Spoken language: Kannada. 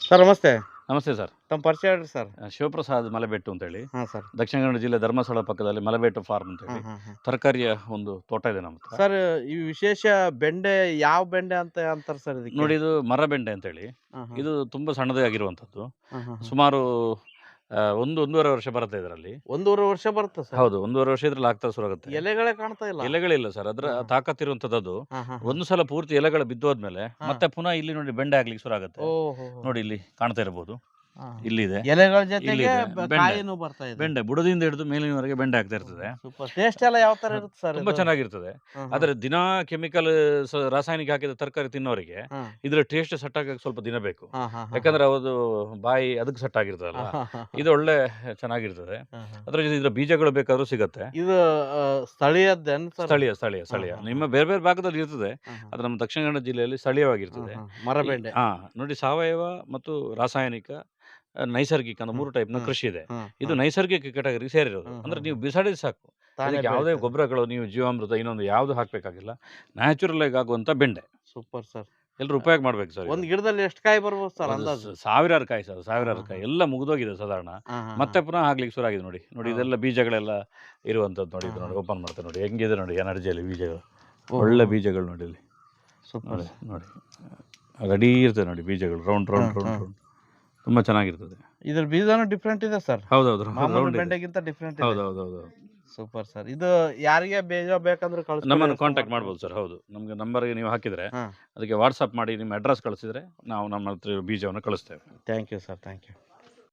ಸರ್ ನಮಸ್ತೆ. ನಮಸ್ತೆ ಸರ್. ತಮ್ಮ ಪರಿಚಯ ಹೇಳ್ರಿ ಸರ್. ಶಿವಪ್ರಸಾದ್ ಮಲೆಬೆಟ್ಟು ಅಂತೇಳಿ, ಹಾಂ ಸರ್. ದಕ್ಷಿಣ ಕನ್ನಡ ಜಿಲ್ಲೆ ಧರ್ಮಸ್ಥಳ ಪಕ್ಕದಲ್ಲಿ ಮಲೆಬೆಟ್ಟು ಫಾರ್ಮ್ ಹಾಂ ಅಂತೇಳಿ ಹಾಂ ಹಾಂ. ತರಕಾರಿಯ ಒಂದು ತೋಟ ಇದೆ ನಮ್ಮ ಹತ್ರ. ಸರ್ ಈ ವಿಶೇಷ ಬೆಂಡೆ ಯಾವ ಬೆಂಡೆ ಅಂತ ಅಂತಾರೆ ಸರ್ ಇದಕ್ಕೆ? ನೋಡಿ, ಇದು ಮರ ಬೆಂಡೆ ಅಂತೇಳಿ. ಹಾಂ ಹಾಂ. ಇದು ತುಂಬ ಸಣ್ಣದಾಗಿರುವಂಥದ್ದು. ಹಾಂ ಹಾಂ ಹಾಂ. ಸುಮಾರು 1-1.5 ವರ್ಷ ಬರುತ್ತೆ ಇದರಲ್ಲಿ. 1.5 ವರ್ಷ ಬರುತ್ತೆ ಸರ್? ಹೌದು, 1.5 ವರ್ಷ ಇದ್ರಲ್ಲಿ ಆಗ್ತಾ ಶುರುವಾಗುತ್ತೆ. ಎಲೆಗಳೇ ಕಾಣ್ತಾ ಇಲ್ಲ. ಎಲೆಗಳಿಲ್ಲ ಸರ್, ಅದರ ಹಾಂ ಹಾಂ. ತಾಕತ್ತಿರುವಂಥದ್ದು ಅದು. ಹಾಂ ಹಾಂ ಹಾಂ. ಒಂದು ಸಲ ಪೂರ್ತಿ ಎಲೆಗಳು ಬಿದ್ದೋದ್ಮೇಲೆ ಹಾಂ. ಮತ್ತೆ ಪುನಃ ಇಲ್ಲಿ ನೋಡಿ ಬೆಂಡೆ ಆಗ್ಲಿಕ್ಕೆ ಶುರು ಆಗುತ್ತೆ. ಓಹೋ. ನೋಡಿ, ಇಲ್ಲಿ ಕಾಣ್ತಾ ಇರಬಹುದು, ಹಾಂ. ಇಲ್ಲಿದೆ ಎಲೆಗಳ ಜೊತೆಗೆ ಇಲ್ಲಿದೆ ಬೆಂಡೆ. ಕಾಯಿನೂ ಬರ್ತಾ ಇದೆ. ಬೆಂಡೆ ಬುಡದಿಂದ ಹಿಡಿದು ಮೇಲಿನವರೆಗೆ ಬೆಂಡೆ ಆಗ್ತಾ ಇರ್ತದೆ. ಸೂಪರ್. ಟೇಸ್ಟ್ ಎಲ್ಲ ಯಾವ ತರ ಇರುತ್ತೆ ಸರ್? ತುಂಬಾ ಚೆನ್ನಾಗಿರ್ತದೆ. ಹಾಂ ಆದರೆ ದಿನಾ ಕೆಮಿಕಲ್ ರಾಸಾಯನಿಕ ಹಾಕಿದ ತರಕಾರಿ ತಿನ್ನೋರಿಗೆ ಹಾಂ. ಇದರ ಟೇಸ್ಟ್ ಸೆಟ್ ಆಗಕ್ಕೆ ಸ್ವಲ್ಪ ದಿನ ಬೇಕು. ಹಾಂ ಹಾಂ. ಯಾಕಂದ್ರೆ ಅದು ಬಾಯಿ ಅದಕ್ಕೆ ಸೆಟ್ ಆಗಿರ್ತದಲ್ಲ, ಇದು ಒಳ್ಳೆ ಚೆನ್ನಾಗಿರ್ತದೆ. ಅದ್ರ ಜೊತೆ ಇದರ ಬೀಜಗಳು ಬೇಕಾದ್ರೂ ಸಿಗತ್ತೆ. ಇದು ಸ್ಥಳೀಯದ್ದೇನು ಸರ್? ಸ್ಥಳೀಯ ಸ್ಥಳೀಯ ಸ್ಥಳೀಯ ಹಾಂ, ಹಾಂ. ನಿಮ್ಮ ಬೇರೆ ಬೇರೆ ಭಾಗದಲ್ಲಿ ಇರ್ತದೆ, ಅದು ನಮ್ಮ ದಕ್ಷಿಣ ಕನ್ನಡ ಜಿಲ್ಲೆಯಲ್ಲಿ ಸ್ಥಳೀಯವಾಗಿರ್ತದೆ. ಮರಬೆಂಡೆ. ಹಾ, ನೋಡಿ, ಸಾವಯವ ಮತ್ತು ರಾಸಾಯನಿಕ, ನೈಸರ್ಗಿಕ ಅಂತ 3 ಟೈಪ್ನ ಹ್ಮ್. ಕೃಷಿ ಇದೆ. ಹಾಂ, ಇದು ಹಾಂ. ನೈಸರ್ಗಿಕ ಕೇಟಗರಿ ಸೇರಿರೋದು. ಹ್ಮ್, ಅಂದ್ರೆ ಹ್ಮ್, ನೀವು ಹ್ಮ್. ಬಿಸಾಡಿದ್ರೆ ಸಾಕು, ತಾನೇ ಅದಕ್ಕೆ ಯಾವುದೇ ಬೆಳೀತದೆ. ಗೊಬ್ಬರಗಳು, ನೀವು ಜೀವಾಮೃತ ಇನ್ನೊಂದು ಯಾವುದು ಹಾಕ್ಬೇಕಾಗಿಲ್ಲ. ನ್ಯಾಚುರಲ್ ಆಗಿ ಆಗುವಂತ ಬೆಂಡೆ ಸೂಪರ್ ಸರ್. ಎಲ್ಲರೂ ಉಪಯೋಗ ಮಾಡ್ಬೇಕು ಸರ್. ಒಂದ್ ಗಿಡದಲ್ಲಿ ಎಷ್ಟು ಕಾಯಿ ಬರ್ಬೋದು ಸರ್ ಒಂದು ಅಂದಾಜು? ಸಾವಿರಾರು ಕಾಯಿ ಸರ್, ಸಾವಿರಾರು ಹಾ, ಕಾಯಿ ಎಲ್ಲ ಮುಗಿದೋಗಿದೆ ಸಾಧಾರಣ. ಹಾಂ ಹಾಂ ಮತ್ತೆ ಪುನಃ ಆಗ್ಲಿಕ್ಕೆ ಶುರು ಆಗಿದೆ. ನೋಡಿ ನೋಡಿ, ಹಾ. ಇದೆಲ್ಲ ಬೀಜಗಳೆಲ್ಲ ಇರುವಂತದ್ದು. ನೋಡಿ, ಇದು ಹಾ, ನೋಡಿ, ಹಾ. ಓಪನ್ ಮಾಡ್ತೇನೆ ನೋಡಿ, ಹೆಂಗಿದೆ ನೋಡಿ ಎನರ್ಜಿಯಲ್ಲಿ ಬೀಜಗಳು, ಓಹೋ. ಒಳ್ಳೆ ಬೀಜಗಳು ನೋಡಿ ಇಲ್ಲಿ. ಸೂಪರ್. ನೋಡಿ ನೋಡಿ, ರೆಡಿ ಇರ್ತದೆ ನೋಡಿ ಬೀಜಗಳು, ರೌಂಡ್ ರೌಂಡ್ ಹಾ, ರೌಂಡ್ ಹಾ. ರೌಂಡ್, ತುಂಬಾ ಚೆನ್ನಾಗಿರ್ತದೆ. ಇದ್ರ ಬೀಜನೂ ಡಿಫ್ರೆಂಟ್ ಇದೆ ಸರ್. ಹೌದೌದು, ಮಾಮೂಲಿ ರೌಂಡ್ ಇದೆ. ಬೆಂಡೆಗಿಂತ ಡಿಫ್ರೆಂಟ್ ಇದೆ. ಹೌದೌದು. Super sir. ಇದು ಯಾರಿಗೆ ಬೀಜ ಬೇಕಂದ್ರೆ ಕಳಿಸ್ಕೊಡಿ, ನಮ್ಮನ್ನು ವ್ಯವಸ್ಥೆ ಕಾಂಟ್ಯಾಕ್ಟ್ ಮಾಡ್ಕೊಡಿ. ಮಾಡ್ಬೋದು ಸರ್. ಹೌದು, ನಮಗೆ ನಂಬರ್ಗೆ ನೀವು ಹಾಕಿದರೆ ಹಾಂ. ಅದಕ್ಕೆ ವಾಟ್ಸಪ್ ಮಾಡಿ ನಿಮ್ಮ ಅಡ್ರೆಸ್ ಕಳಿಸಿದರೆ ನಾವು ನಮ್ಮ ಹತ್ರ ಬೀಜವನ್ನು ಕಳಿಸ್ತೇವೆ. Thank you sir, thank you.